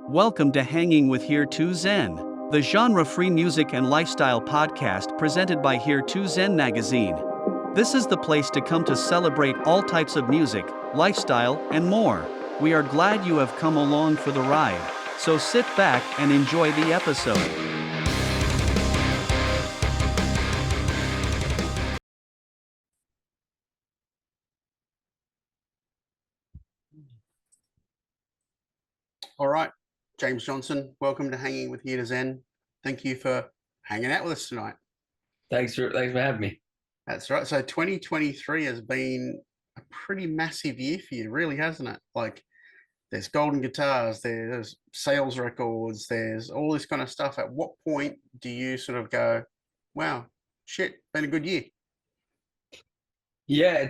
Welcome to Hanging with H2ZHW, the genre-free music and lifestyle podcast presented by H2ZHW magazine. This is the place to come to celebrate all types of music, lifestyle, and more. We are glad you have come along for the ride, so sit back and enjoy the episode. All right, James Johnston, welcome to Hanging with H2ZHW. Thank you for hanging out with us tonight. Thanks for having me. That's right. So 2023 has been a pretty massive year for you, really, hasn't it? Like, there's golden guitars, there's sales records, there's all this kind of stuff. At what point do you sort of go, wow, shit, been a good year? Yeah,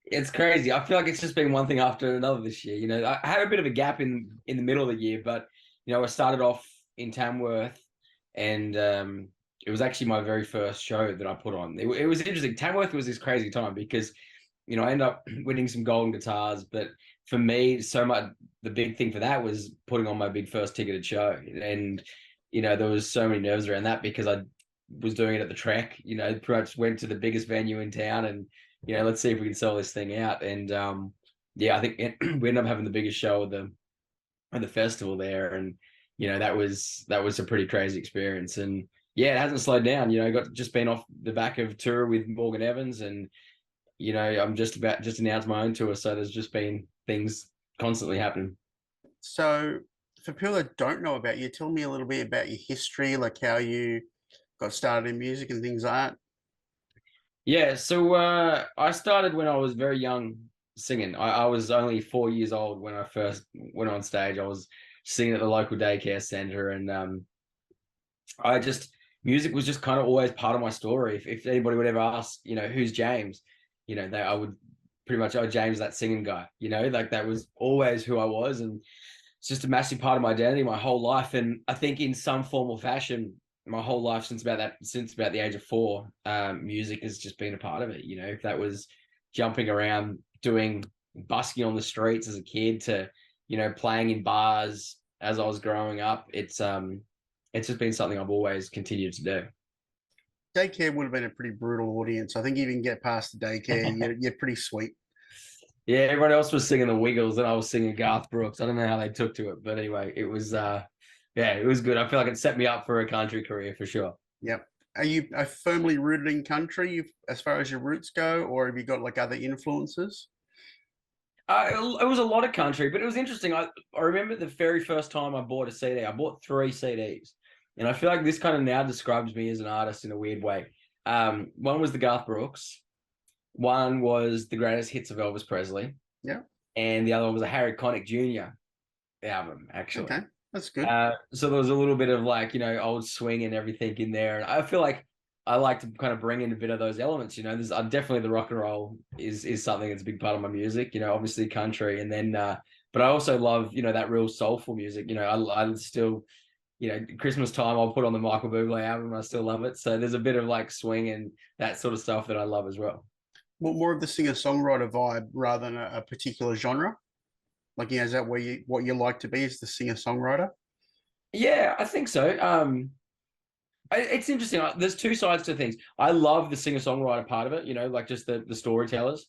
it's crazy. I feel like it's just been one thing after another this year. You know, I had a bit of a gap in the middle of the year, but I started off in Tamworth, and it was actually my very first show that I put on. It was interesting. Tamworth was this crazy time because I ended up winning some golden guitars, but for me, so much the big thing for that was putting on my big first ticketed show, and there was so many nerves around that because I was doing it at the Trek. Pretty much went to the biggest venue in town, and let's see if we can sell this thing out. And I think we ended up having the biggest show at the festival there, and that was a pretty crazy experience. And it hasn't slowed down. Just been off the back of tour with Morgan Evans, and I'm just announced my own tour, so there's just been things constantly happening. So for people that don't know about you, tell me a little bit about your history, like how you got started in music and things like that. Yeah, so I started when I was very young singing. I was only 4 years old when I first went on stage. I was singing at the local daycare center, and music was just kind of always part of my story. If anybody would ever ask, who's James, I would pretty much, James, that singing guy, like that was always who I was. And it's just a massive part of my identity my whole life. And I think in some form or fashion, my whole life since about the age of 4, music has just been a part of it. If that was jumping around, busking on the streets as a kid, to playing in bars as I was growing up, it's just been something I've always continued to do. Daycare would have been a pretty brutal audience. I think you can get past the daycare. You're pretty sweet. Yeah, everyone else was singing the Wiggles and I was singing Garth Brooks. I don't know how they took to it, but anyway, it was it was good. I feel like it set me up for a country career for sure. Yep. Are you firmly rooted in country as far as your roots go, or have you got like other influences? It was a lot of country, but it was interesting. I remember the very first time I bought a CD. I bought 3 CDs, and I feel like this kind of now describes me as an artist in a weird way. One was the Garth Brooks, one was the greatest hits of Elvis Presley, yeah, and the other one was a Harry Connick Jr. album, actually. Okay, that's good. So there was a little bit of like old swing and everything in there, and I feel like I like to kind of bring in a bit of those elements. There's definitely the rock and roll is something that's a big part of my music. Obviously country, and then but I also love that real soulful music. I still Christmas time I'll put on the Michael Bublé album. I still love it. So there's a bit of like swing and that sort of stuff that I love as well. Well, more of the singer-songwriter vibe rather than a particular genre. Like, is that what you like to be, is the singer-songwriter? Yeah, I think so. It's interesting. There's 2 sides to things. I love the singer-songwriter part of it, like just the storytellers,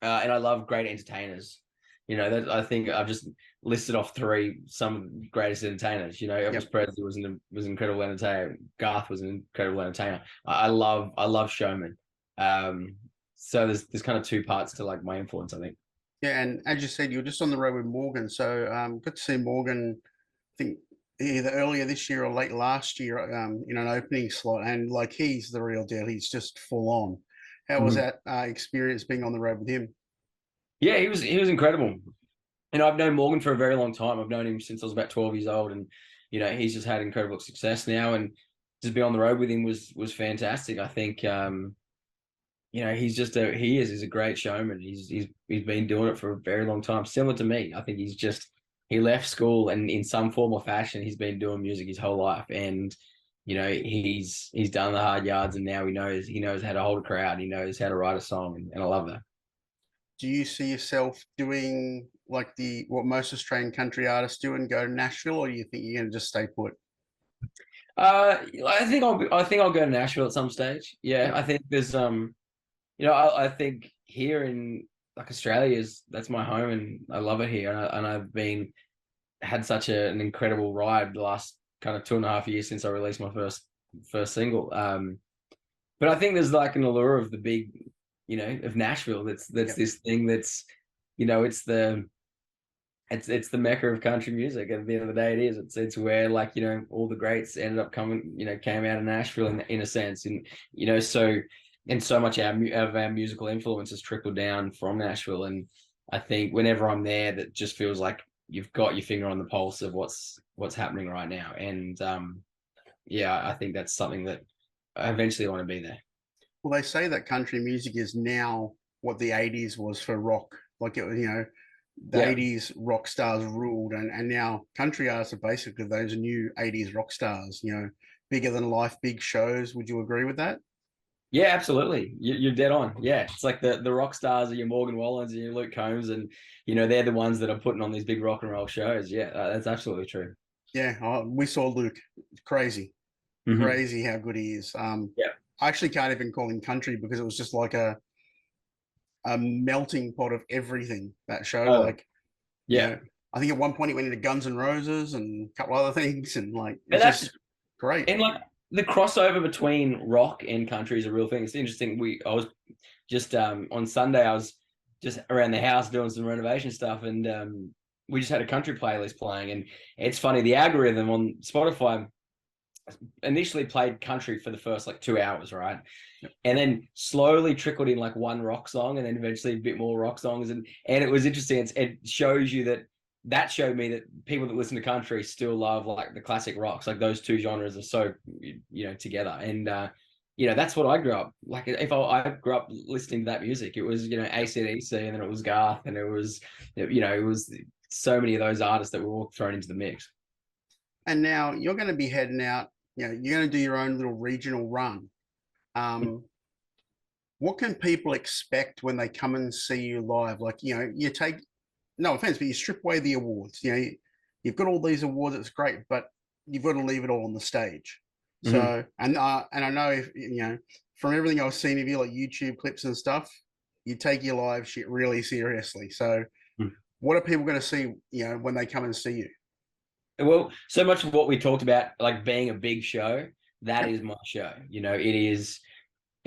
and I love great entertainers. That I think I've just listed off 3 some of the greatest entertainers. Elvis Presley was an incredible entertainer. Garth was an incredible entertainer. I love showmen. So there's kind of 2 parts to like my influence, I think. Yeah, and as you said, you were just on the road with Morgan, so good to see Morgan. I think either earlier this year or late last year, in an opening slot, and like he's the real deal. He's just full on. How was that experience being on the road with him? Yeah, he was incredible. I've known Morgan for a very long time. I've known him since I was about 12 years old, and he's just had incredible success now. And just be on the road with him was fantastic. I think he's a great showman. He's been doing it for a very long time, similar to me. I think he left school and in some form or fashion he's been doing music his whole life, and he's done the hard yards, and now he knows how to hold a crowd. He knows how to write a song, and I love that. Do you see yourself doing like what most Australian country artists do and go to Nashville, or do you think you're going to just stay put? I think I'll go to Nashville at some stage. Yeah, I think there's I think here in like Australia that's my home, and I love it here, and I've had such an incredible ride the last kind of 2.5 years since I released my first single. But I think there's like an allure of the big, of Nashville. That's this thing that's, it's the mecca of country music. At the end of the day, it is. It's where like all the greats ended up coming, came out of Nashville in a sense, and so much of our musical influence has trickled down from Nashville. And I think whenever I'm there, that just feels like you've got your finger on the pulse of what's happening right now. And I think that's something that I eventually want to be there. Well, they say that country music is now what the 80s was for rock. Like the 80s rock stars ruled, and now country artists are basically those new 80s rock stars, bigger than life, big shows. Would you agree with that? Yeah, absolutely. You're dead on. Yeah, it's like the rock stars are your Morgan Wallens and your Luke Combs, and they're the ones that are putting on these big rock and roll shows. Yeah, that's absolutely true. Yeah, we saw Luke. Crazy, crazy how good he is. Yeah, I actually can't even call him country because it was just like a melting pot of everything, that show. I think at one point he went into Guns N' Roses and a couple other things, and it's just great. And like the crossover between rock and country is a real thing. It's interesting. I was just on Sunday, I was just around the house doing some renovation stuff, and we just had a country playlist playing. And it's funny, the algorithm on Spotify initially played country for the first like 2 hours, right? Yep. And then slowly trickled in like one rock song, and then eventually a bit more rock songs. And it was interesting. It shows you that showed me that people that listen to country still love like the classic rocks. Like those two genres are so together. And that's what I grew up like. If I grew up listening to that music, it was AC/DC, and then it was Garth, and it was it was so many of those artists that were all thrown into the mix. And now you're going to be heading out. You're going to do your own little regional run. What can people expect when they come and see you live? Like, you take, no offense, but you strip away the awards. You've got all these awards. It's great, but you've got to leave it all on the stage. So, and I know if, from everything I've seen of you, like YouTube clips and stuff, you take your live shit really seriously. So what are people going to see, when they come and see you? Well, so much of what we talked about, like being a big show, that is my show. It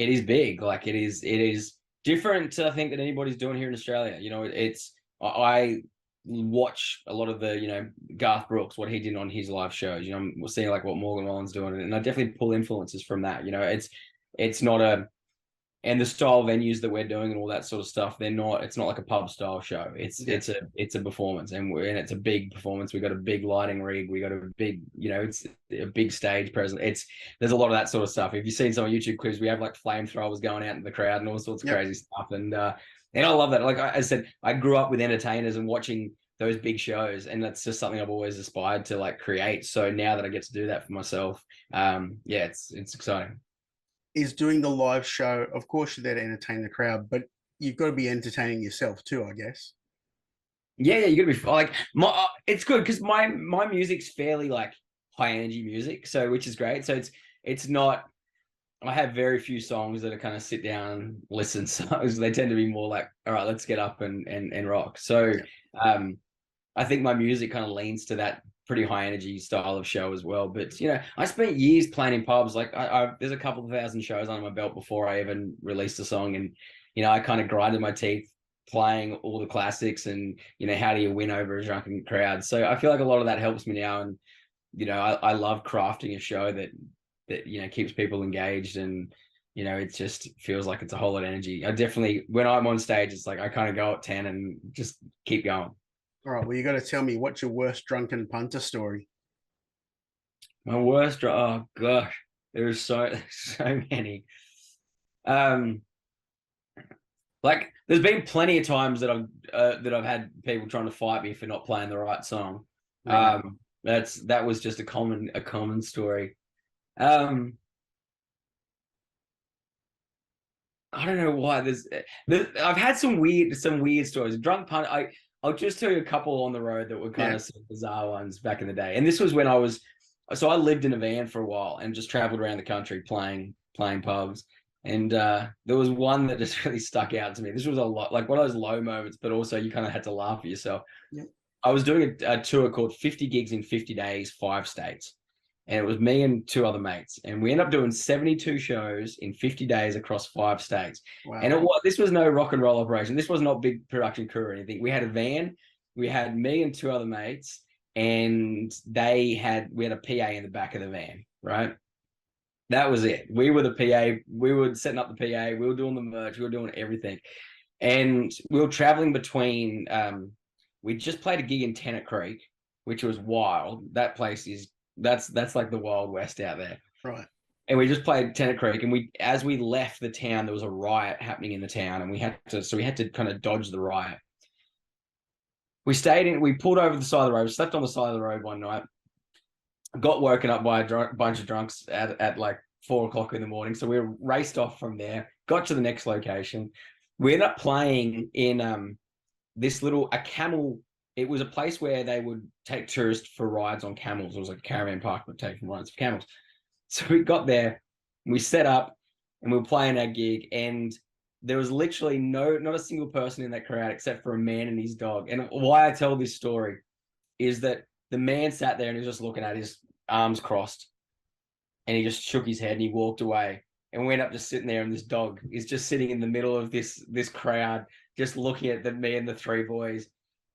is big. Like it is different, I think, than anybody's doing here in Australia. I watch a lot of the, Garth Brooks, what he did on his live shows. We're seeing like what Morgan Wallen's doing, and I definitely pull influences from that. It's not and the style venues that we're doing and all that sort of stuff, it's not like a pub style show. It's a performance, and it's a big performance. We got a big lighting rig. We got a big, it's a big stage present. There's a lot of that sort of stuff. If you've seen some YouTube clips, we have like flamethrowers going out in the crowd and all sorts of crazy stuff. And I love that. Like I said, I grew up with entertainers and watching those big shows, and that's just something I've always aspired to like create. So now that I get to do that for myself, it's exciting. Is doing the live show, of course you're there to entertain the crowd, but you've got to be entertaining yourself too, I guess. Yeah, you got to be like it's good because my music's fairly like high energy music, so which is great. So it's not. I have very few songs that are kind of sit down, listen songs. They tend to be more like, all right, let's get up and rock. So I think my music kind of leans to that pretty high energy style of show as well. But I spent years playing in pubs. Like there's a couple of thousand shows under my belt before I even released a song, and I kind of grinded my teeth playing all the classics, and how do you win over a drunken crowd. So I feel like a lot of that helps me now, and I love crafting a show that keeps people engaged, and it just feels like it's a whole lot of energy. I definitely, when I'm on stage, it's like I kind of go at 10 and just keep going. All right, well, you got to tell me, what's your worst drunken punter story? My worst, oh gosh, there's so many. Like there's been plenty of times that I've had people trying to fight me for not playing the right song. Right. That was just a common story. I don't know why. I've had some weird stories. Drunk punt. I'll just tell you a couple on the road that were kind of some bizarre ones back in the day. And this was when I lived in a van for a while and just traveled around the country playing pubs. And there was one that just really stuck out to me. This was a lot, like one of those low moments, but also you kind of had to laugh at yourself. Yep. I was doing a tour called 50 Gigs in 50 Days, 5 states. And it was me and 2 other mates. And we ended up doing 72 shows in 50 days across 5 states. Wow. And this was no rock and roll operation. This was not big production crew or anything. We had a van. We had me and 2 other mates. And we had a PA in the back of the van, right? That was it. We were the PA. We were setting up the PA. We were doing the merch. We were doing everything. And we were traveling between, we just played a gig in Tennant Creek, which was wild. That place that's like the Wild West out there. Right. And we just played Tennant Creek. And as we left the town, there was a riot happening in the town. And we had to kind of dodge the riot. We pulled over the side of the road, slept on the side of the road one night, got woken up by a bunch of drunks at like 4:00 in the morning. So we raced off from there, got to the next location. We ended up playing in a camel. It was a place where they would take tourists for rides on camels. It was like a caravan park that would take them rides for camels. So we got there, we set up, and we were playing our gig, and there was literally not a single person in that crowd except for a man and his dog. And why I tell this story is that the man sat there and he was just looking at his arms crossed, and he just shook his head and he walked away. And we ended up just sitting there, and this dog is just sitting in the middle of this crowd, just looking at me and the 3 boys.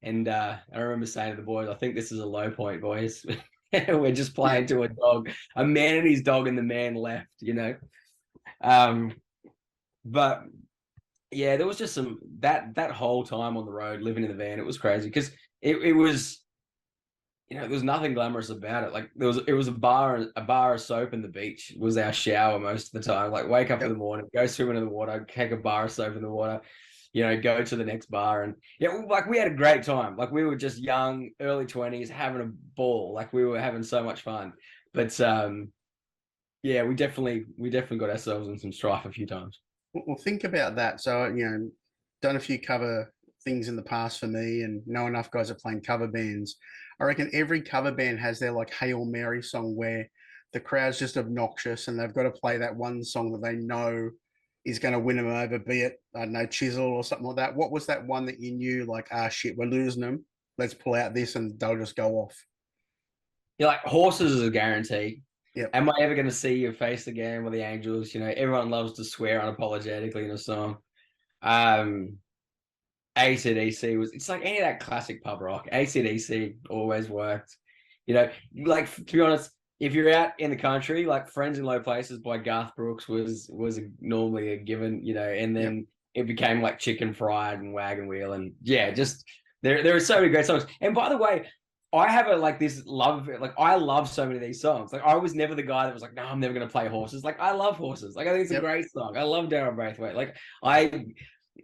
And I remember saying to the boys, I think this is a low point, boys. We're just playing to a dog, a man and his dog, and the man left, you know. But yeah, there was just some that whole time on the road, living in the van, it was crazy because it was, you know, there was nothing glamorous about it. Like it was a bar of soap and the beach was our shower most of the time. Like wake up in the morning, go swim into the water, take a bar of soap in the water, you know, go to the next bar. And like we had a great time. Like we were just young, early 20s, having a ball. Like we were having so much fun. But yeah, we definitely got ourselves in some strife a few times. Well, think about that. So, you know, done a few cover things in the past for me, and know enough guys are playing cover bands. I reckon every cover band has their like Hail Mary song where the crowd's just obnoxious and they've got to play that one song that they know is going to win them over, be it, I don't know, Chisel or something like that. What was that one that you knew, like, shit, we're losing them, let's pull out this, and they'll just go off? You're like, Horses is a guarantee. Yep. Am I ever going to see your face again with the Angels? You know, everyone loves to swear unapologetically in a song. AC/DC it's like any of that classic pub rock. AC/DC always worked. You know, like, to be honest, if you're out in the country, like Friends in Low Places by Garth Brooks was normally a given, you know, and then it became like Chicken Fried and Wagon Wheel, and yeah, just there are so many great songs. And by the way, I have this love, like I love so many of these songs. Like I was never the guy that was like, no, I'm never going to play Horses. Like I love Horses. Like I think it's a great song. I love Darren Braithwaite. Like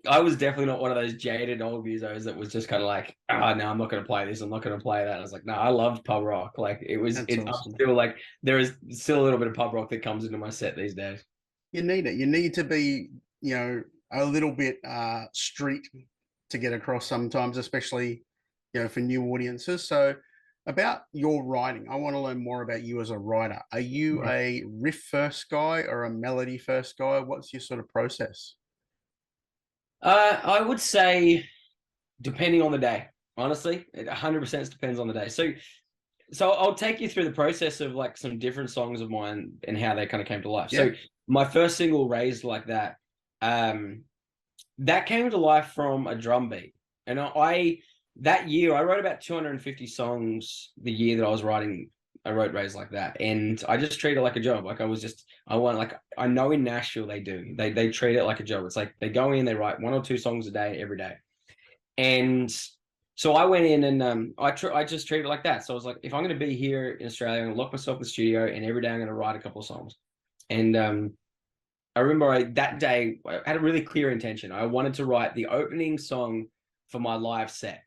I was definitely not one of those jaded old musos that was just kind of like, no, I'm not going to play this. I'm not going to play that. I was like, no, I loved pub rock. Like it's awesome. Still like there is still a little bit of pub rock that comes into my set these days. You need it. You need to be, you know, a little bit street to get across sometimes, especially, you know, for new audiences. So about your writing, I want to learn more about you as a writer. Are you a riff first guy or a melody first guy? What's your sort of process? I would say depending on the day, honestly, it 100% depends on the day. So I'll take you through the process of like some different songs of mine and how they kind of came to life. So my first single, Raised Like That, that came to life from a drum beat. And that year, I wrote about 250 songs the year that I was writing. I wrote Raised Like That, and I just treat it like a job. Like I know in Nashville they do. They treat it like a job. It's like they go in, they write 1 or 2 songs a day every day. And so I went in and I just treat it like that. So I was like, if I'm going to be here in Australia, I'm going to lock myself in the studio, and every day I'm going to write a couple of songs. And I remember that day I had a really clear intention. I wanted to write the opening song for my live set.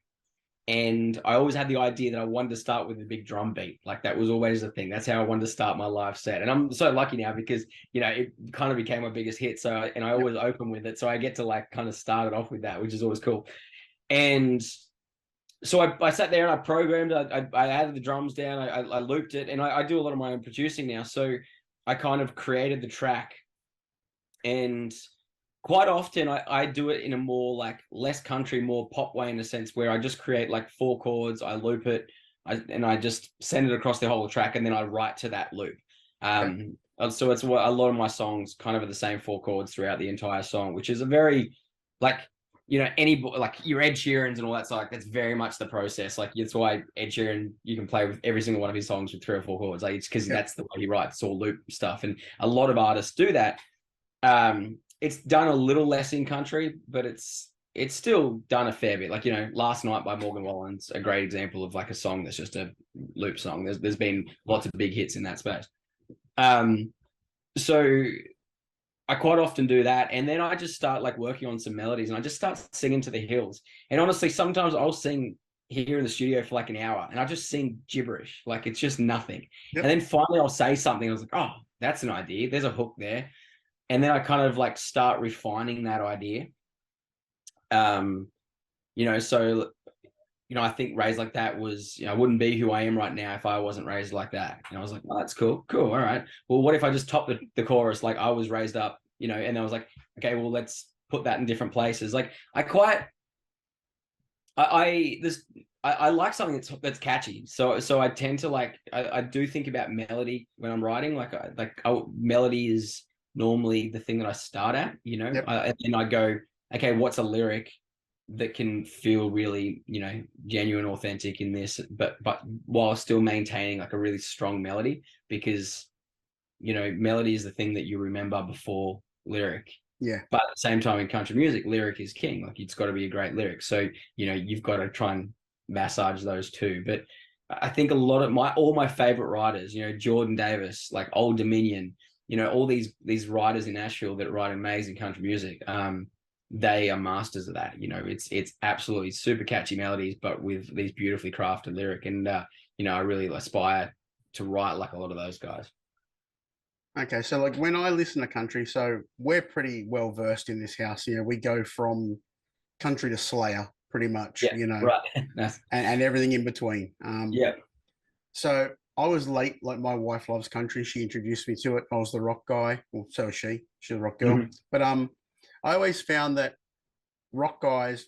And I always had the idea that I wanted to start with a big drum beat. Like that was always the thing. That's how I wanted to start my live set. And I'm so lucky now because, you know, it kind of became my biggest hit. And I always open with it. So I get to like kind of start it off with that, which is always cool. And So I sat there and I programmed, I added the drums down, I looped it, and I do a lot of my own producing now. So I kind of created the track, and quite often I do it in a more like less country, more pop way, in a sense where I just create like 4 chords, I loop it, and I just send it across the whole track, and then I write to that loop. So it's what a lot of my songs kind of are the same 4 chords throughout the entire song, which is a very like, you know, any like your Ed Sheeran's and all that stuff. That's very much the process. Like that's why Ed Sheeran, you can play with every single one of his songs with 3 or 4 chords. Like it's because that's the way he writes. It's all loop stuff, and a lot of artists do that. It's done a little less in country, but it's still done a fair bit. Like, you know, Last Night by Morgan Wallen's a great example of like a song that's just a loop song. There's been lots of big hits in that space. So I quite often do that, and then I just start like working on some melodies, and I just start singing to the hills. And honestly, sometimes I'll sing here in the studio for like an hour, and I just sing gibberish, like it's just nothing. And then finally I'll say something. I was like, oh, that's an idea. There's a hook there. And then I kind of like start refining that idea. You know, so, you know, I think Raised Like That was, you know, I wouldn't be who I am right now if I wasn't raised like that. And I was like, oh, that's cool. Cool. All right. Well, what if I just top the chorus like I was raised up, you know? And I was like, okay, well, let's put that in different places. Like I like something that's catchy. So I tend to like, I do think about melody when I'm writing. Melody is normally the thing that I start at, you know, and then I go, okay, what's a lyric that can feel really, you know, genuine, authentic in this, but while still maintaining like a really strong melody, because, you know, melody is the thing that you remember before lyric. Yeah. But at the same time, in country music, lyric is king. Like it's got to be a great lyric. So, you know, you've got to try and massage those two. But I think all my favorite writers, you know, Jordan Davis, like Old Dominion, you know, all these writers in Nashville that write amazing country music, they are masters of that. You know, it's absolutely super catchy melodies, but with these beautifully crafted lyric. And you know, I really aspire to write like a lot of those guys. Okay, so like when I listen to country, so we're pretty well versed in this house. You know, we go from country to Slayer pretty much. You know, right. and everything in between. So I was late, like my wife loves country. She introduced me to it. I was the rock guy. Well, so is she. She's a rock girl. But I always found that rock guys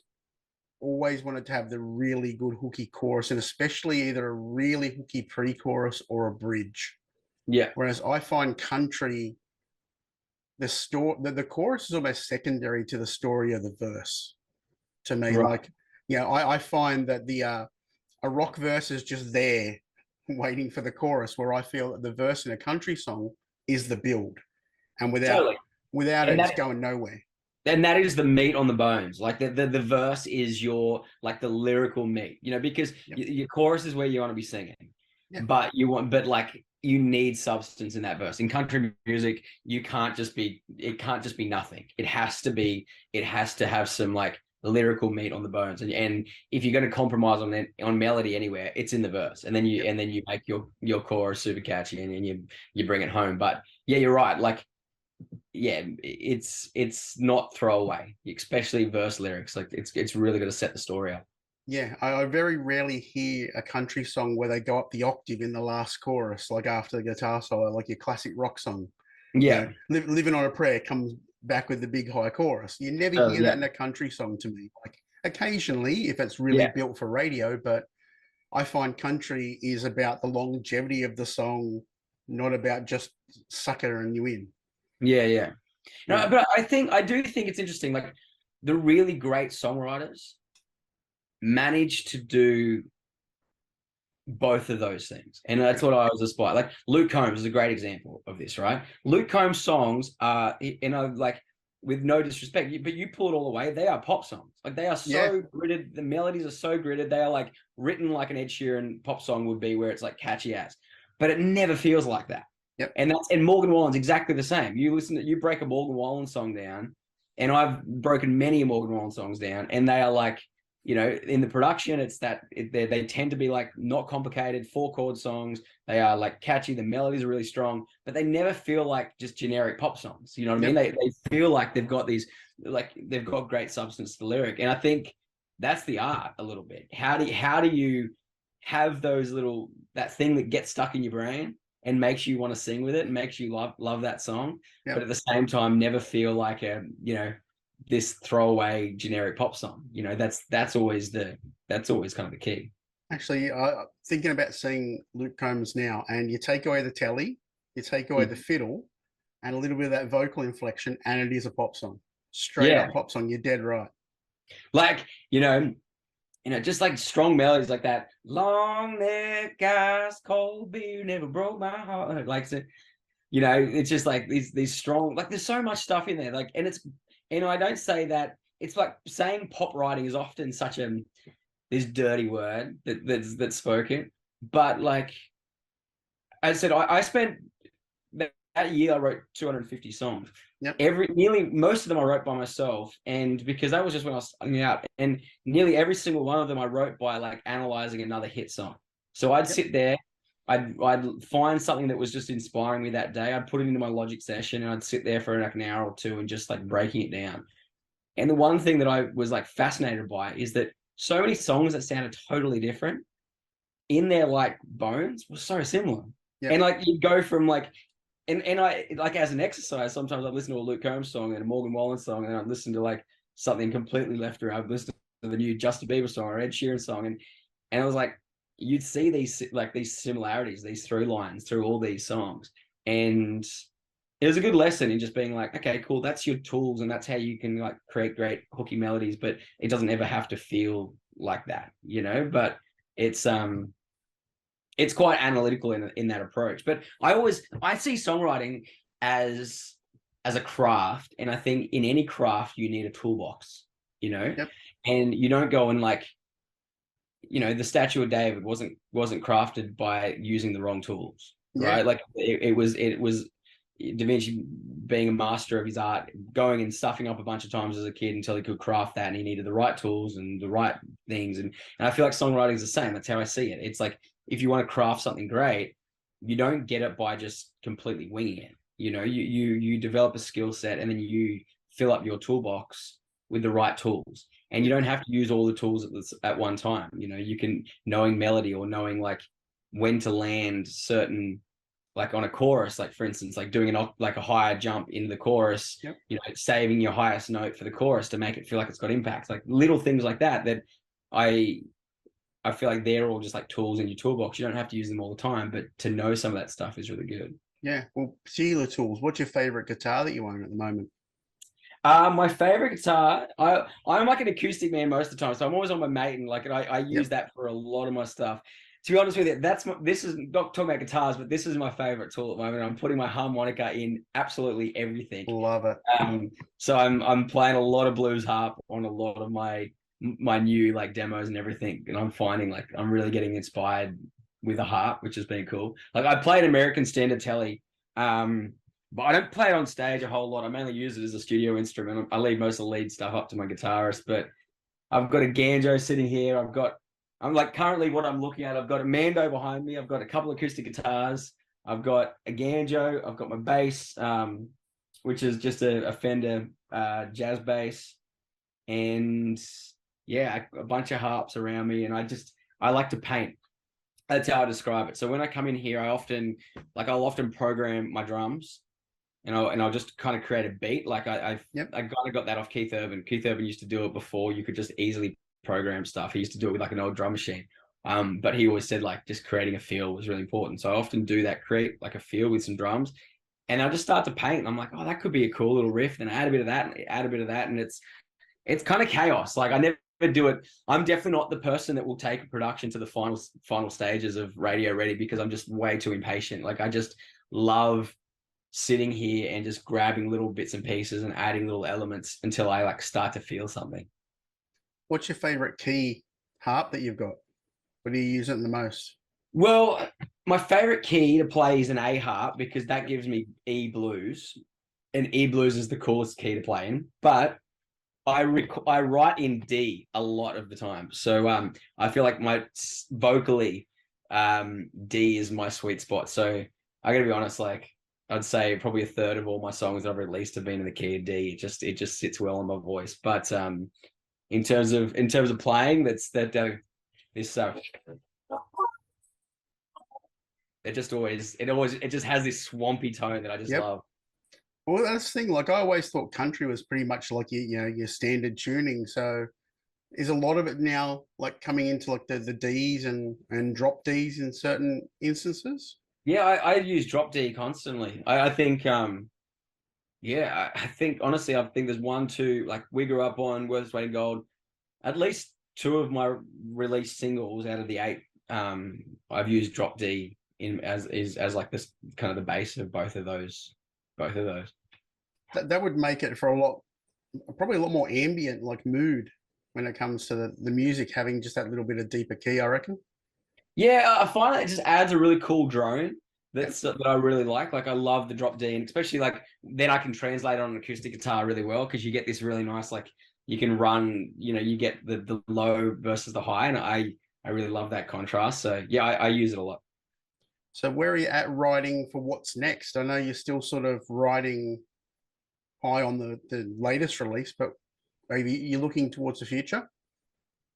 always wanted to have the really good hooky chorus, and especially either a really hooky pre-chorus or a bridge. Yeah. Whereas I find country, the chorus is almost secondary to the story of the verse. To me, like, you know, I find that a rock verse is just there waiting for the chorus, where I feel that the verse in a country song is the build, and without it, it's going nowhere. And that is the meat on the bones. Like the verse is your like the lyrical meat, you know, because your chorus is where you want to be singing, but like you need substance in that verse. In country music, it can't just be nothing. It has to have some like lyrical meat on the bones. And if you're going to compromise on melody anywhere, it's in the verse. And then you make your chorus super catchy, and you bring it home. But yeah, you're right. Like, yeah, it's not throwaway, especially verse lyrics. Like it's really got to set the story up. Yeah, I very rarely hear a country song where they go up the octave in the last chorus, like after the guitar solo, like your classic rock song. Yeah, you know, Living on a Prayer comes back with the big high chorus. You never hear that in a country song to me. Like occasionally, if it's really built for radio, but I find country is about the longevity of the song, not about just suckering you in. Yeah. No, but I do think it's interesting. Like the really great songwriters manage to do both of those things, and that's what I was aspiring. Like Luke Combs is a great example of this, right? Luke Combs' songs are, you know, like with no disrespect, but you pull it all away, they are pop songs. Like they are so gridded. The melodies are so gridded. They are like written like an Ed Sheeran pop song would be, where it's like catchy as, but it never feels like that. Yep. And Morgan Wallen's exactly the same. You break a Morgan Wallen song down, and I've broken many Morgan Wallen songs down, and they are like, you know, in the production, they tend to be like not complicated 4-chord songs. They are like catchy. The melodies are really strong, but they never feel like just generic pop songs. You know what I mean? They feel like they've got great substance to the lyric. And I think that's the art a little bit. How do you have those little, that thing that gets stuck in your brain and makes you want to sing with it and makes you love that song, Yep. but at the same time never feel like a, you know, this throwaway generic pop song. You know, that's always kind of the key. Actually, thinking about seeing Luke Combs now, and you take away the telly, you take away the fiddle, and a little bit of that vocal inflection, and it is a pop song. Straight up pop song. You're dead right. Like, you know, just like strong melodies like that. Long neck, ice cold beer never broke my heart. Like, so, you know, it's just like these strong, like there's so much stuff in there. Like, and it's, you know, I don't say that, it's like saying pop writing is often such this dirty word that's spoken. But like I said, I spent that year, I wrote 250 songs. Yep. Nearly most of them I wrote by myself, and because that was just when I was starting out, and nearly every single one of them I wrote by like analyzing another hit song. So I'd sit there, I'd find something that was just inspiring me that day, I'd put it into my Logic session, and I'd sit there for like an hour or two and just like breaking it down. And the one thing that I was like fascinated by is that so many songs that sounded totally different in their like bones were so similar. Yep. And like you go from like, and I, like as an exercise, sometimes I'd listen to a Luke Combs song and a Morgan Wallen song, and I'd listen to like something completely left around. I'd listen to the new Justin Bieber song or Ed Sheeran song, and I was like, you'd see these similarities, these through lines through all these songs, and it was a good lesson in just being like, okay, cool, that's your tools, and that's how you can like create great hooky melodies, but it doesn't ever have to feel like that, you know. But it's quite analytical in that approach. But I see songwriting as a craft, and I think in any craft you need a toolbox, you know. Yep. And you don't go and like, you know, the statue of David wasn't crafted by using the wrong tools, right? Like it was Da Vinci, being a master of his art, going and stuffing up a bunch of times as a kid until he could craft that, and he needed the right tools and the right things. And I feel like songwriting is the same. That's how I see it. It's like, if you want to craft something great, you don't get it by just completely winging it. You know, you develop a skill set, and then you fill up your toolbox with the right tools. And you don't have to use all the tools at one time. You know, you can, knowing melody or knowing like when to land certain, like on a chorus, like for instance, like doing a higher jump into the chorus, you know, saving your highest note for the chorus to make it feel like it's got impact, like little things like that I feel like they're all just like tools in your toolbox. You don't have to use them all the time, but to know some of that stuff is really good. Yeah. Well, particular tools. What's your favorite guitar that you own at the moment? My favorite guitar, I'm like an acoustic man most of the time, so I'm always on my Maiden. Like, and I use that for a lot of my stuff. To be honest with you, this is not talking about guitars, but this is my favorite tool at the moment. I'm putting my harmonica in absolutely everything. Love it. So I'm playing a lot of blues harp on a lot of my new like demos and everything, and I'm finding like I'm really getting inspired with a harp, which has been cool. Like I played American Standard Telly, but I don't play it on stage a whole lot. I mainly use it as a studio instrument. I leave most of the lead stuff up to my guitarist, but I've got a Ganjo sitting here. I'm like currently what I'm looking at, I've got a Mando behind me. I've got a couple of acoustic guitars. I've got a Ganjo. I've got my bass, which is just a Fender jazz bass, and a bunch of harps around me. And I like to paint. That's how I describe it. So when I come in here, I'll often program my drums, and I'll just kind of create a beat. Like I kind of got that off Keith Urban. Keith Urban used to do it before you could just easily program stuff. He used to do it with like an old drum machine. But he always said like just creating a feel was really important. So I often do that, create like a feel with some drums, and I'll just start to paint. And I'm like, oh, that could be a cool little riff. And add a bit of that, and add a bit of that, and it's kind of chaos. Like I never do it. I'm definitely not the person that will take a production to the final stages of radio ready, because I'm just way too impatient. Like I just love sitting here and just grabbing little bits and pieces and adding little elements until I like start to feel something. What's your favorite key harp that you've got? What do you use it the most? Well, my favorite key to play is an A harp, because that gives me E blues, and E blues is the coolest key to play in. But I write in D a lot of the time, so I feel like my vocally D is my sweet spot. So I gotta be honest, like I'd say probably a third of all my songs I've released have been in the key of D. It just sits well on my voice. But in terms of playing. This it just has this swampy tone that I just love. Well, that's the thing. Like, I always thought country was pretty much like your standard tuning. So, is a lot of it now like coming into like the D's and drop D's in certain instances? Yeah, I use drop D constantly. I think yeah, I think honestly, I think there's 1, 2, like We Grew Up On, Worth Its Weight in Gold. At least 2 of my released singles out of the 8, I've used drop D in as like this kind of the base of both of those. That would make it for probably a lot more ambient, like mood when it comes to the music having just that little bit of deeper key, I reckon. Yeah, I find it just adds a really cool drone that I really like. Like, I love the drop D, and especially like then I can translate on an acoustic guitar really well, because you get this really nice, like, you can run, you get the low versus the high, and I really love that contrast. So yeah, I use it a lot. So where are you at writing for what's next? I know you're still sort of writing high on the latest release, but maybe you're looking towards the future?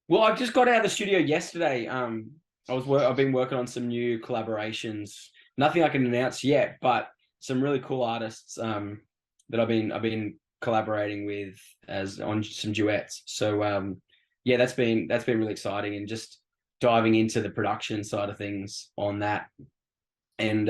Well, I just got out of the studio yesterday. I've been working on some new collaborations. Nothing I can announce yet, but some really cool artists that I've been collaborating with on some duets. So yeah, that's been really exciting, and just diving into the production side of things on that. And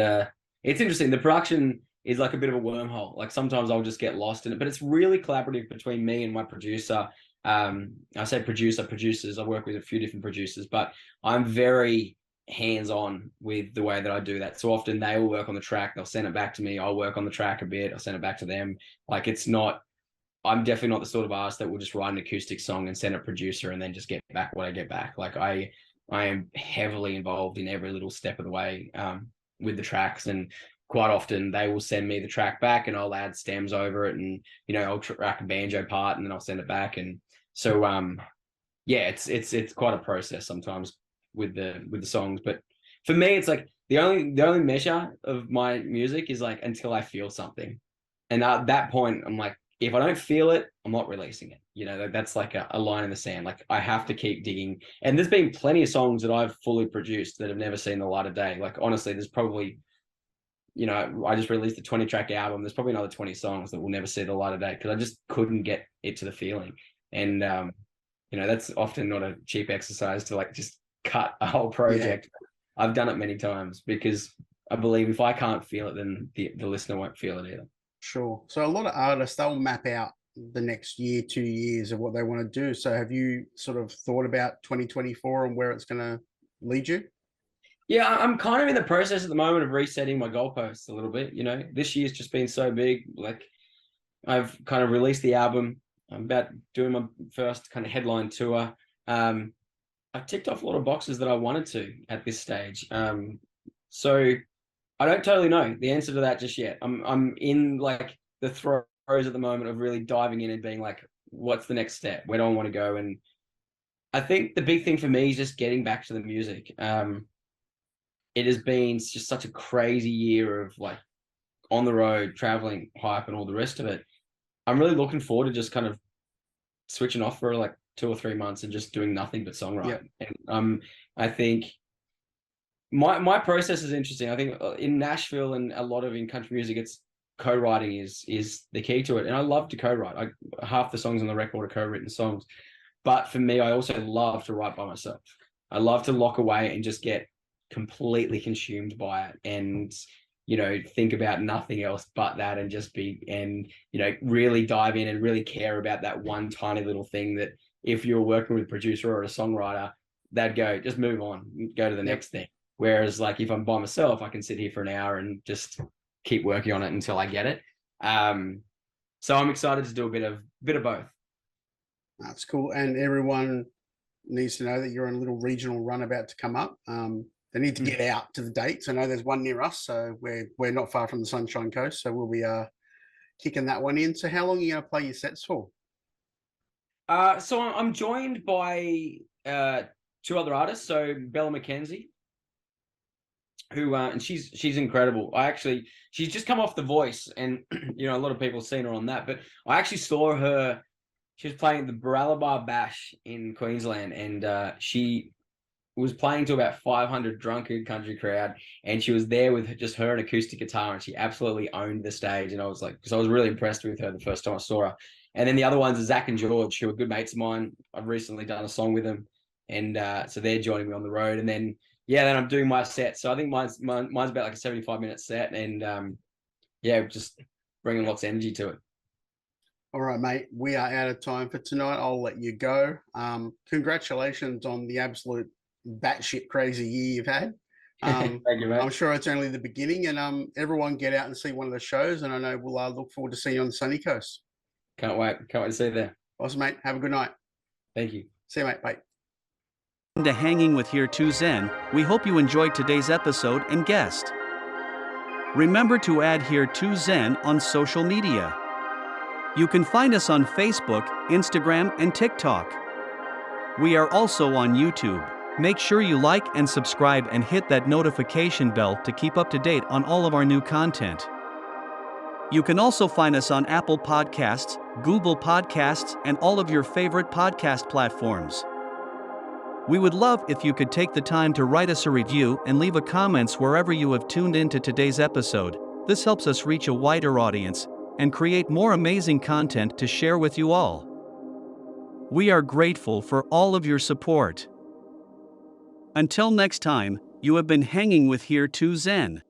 it's interesting. The production is like a bit of a wormhole. Like, sometimes I'll just get lost in it, but it's really collaborative between me and my producer. I say producers. I work with a few different producers, but I'm very hands-on with the way that I do that. So often they will work on the track, they'll send it back to me, I'll work on the track a bit, I'll send it back to them. Like, I'm definitely not the sort of artist that will just write an acoustic song and send a producer and then just get back what I get back. Like, I am heavily involved in every little step of the way with the tracks, and quite often they will send me the track back and I'll add stems over it, and I'll track a banjo part and then I'll send it back. And so yeah, it's quite a process sometimes with the songs. But for me, it's like the only measure of my music is like until I feel something, and at that point I'm like, if I don't feel it, I'm not releasing it. That's like a line in the sand. Like, I have to keep digging. And there's been plenty of songs that I've fully produced that have never seen the light of day. Like, honestly, there's probably, I just released a 20-track album. There's probably another 20 songs that will never see the light of day, because I just couldn't get it to the feeling. And that's often not a cheap exercise to like just cut a whole project. Yeah. I've done it many times, because I believe if I can't feel it, then the listener won't feel it either. Sure. So a lot of artists, they'll map out the next year, 2 years of what they want to do. So have you sort of thought about 2024 and where it's going to lead you? Yeah, I'm kind of in the process at the moment of resetting my goalposts a little bit. This year's just been so big. Like, I've kind of released the album. I'm about doing my first kind of headline tour. I ticked off a lot of boxes that I wanted to at this stage. So I don't totally know the answer to that just yet. I'm in like the throes at the moment of really diving in and being like, what's the next step? Where do I want to go? And I think the big thing for me is just getting back to the music. It has been just such a crazy year of like on the road, traveling, hype, and all the rest of it. I'm really looking forward to just kind of switching off for like 2 or 3 months and just doing nothing but songwriting. Yep. And I think my process is interesting. I think in Nashville and a lot of in country music, it's co-writing is the key to it. And I love to co-write. Half the songs on the record are co-written songs. But for me, I also love to write by myself. I love to lock away and just get completely consumed by it, and think about nothing else but that, and just really dive in and really care about that one tiny little thing that if you're working with a producer or a songwriter, they'd go, just move on, go to the next thing. Whereas like if I'm by myself, I can sit here for an hour and just keep working on it until I get it. So I'm excited to do a bit of both. That's cool. And everyone needs to know that you're on a little regional run about to come up. They need to get out to the dates. I know there's one near us, so we're not far from the Sunshine Coast, so we'll be kicking that one in. So how long are you going to play your sets for? So I'm joined by 2 other artists. So Bella McKenzie, who and she's incredible. She's just come off The Voice, and a lot of people have seen her on that, but I actually saw her. she was playing at the Baralabar Bash in Queensland, and she was playing to about 500 drunken country crowd, and she was there with just her and acoustic guitar, and she absolutely owned the stage. And I was like, because I was really impressed with her the first time I saw her. And then the other ones are Zach and George, who are good mates of mine. I've recently done a song with them, and so they're joining me on the road. And then then I'm doing my set. So I think mine's about like a 75-minute set, and just bringing lots of energy to it. All right, mate. We are out of time for tonight. I'll let you go. Congratulations on the absolute batshit crazy year you've had. Thank you, mate. I'm sure it's only the beginning, and everyone get out and see one of the shows. And I know we'll look forward to seeing you on the sunny coast. Can't wait to see you there. Awesome, mate. Have a good night. Thank you. See you, mate. Bye. To Hanging with H2ZHW, we hope you enjoyed today's episode and guest. Remember to add H2ZHW on social media. You can find us on Facebook, Instagram, and TikTok. We are also on YouTube. Make sure you like and subscribe and hit that notification bell to keep up to date on all of our new content. You can also find us on Apple Podcasts, Google Podcasts, and all of your favorite podcast platforms. We would love if you could take the time to write us a review and leave a comments wherever you have tuned into today's episode. This helps us reach a wider audience and create more amazing content to share with you all. We are grateful for all of your support. Until next time, you have been hanging with H2ZHW.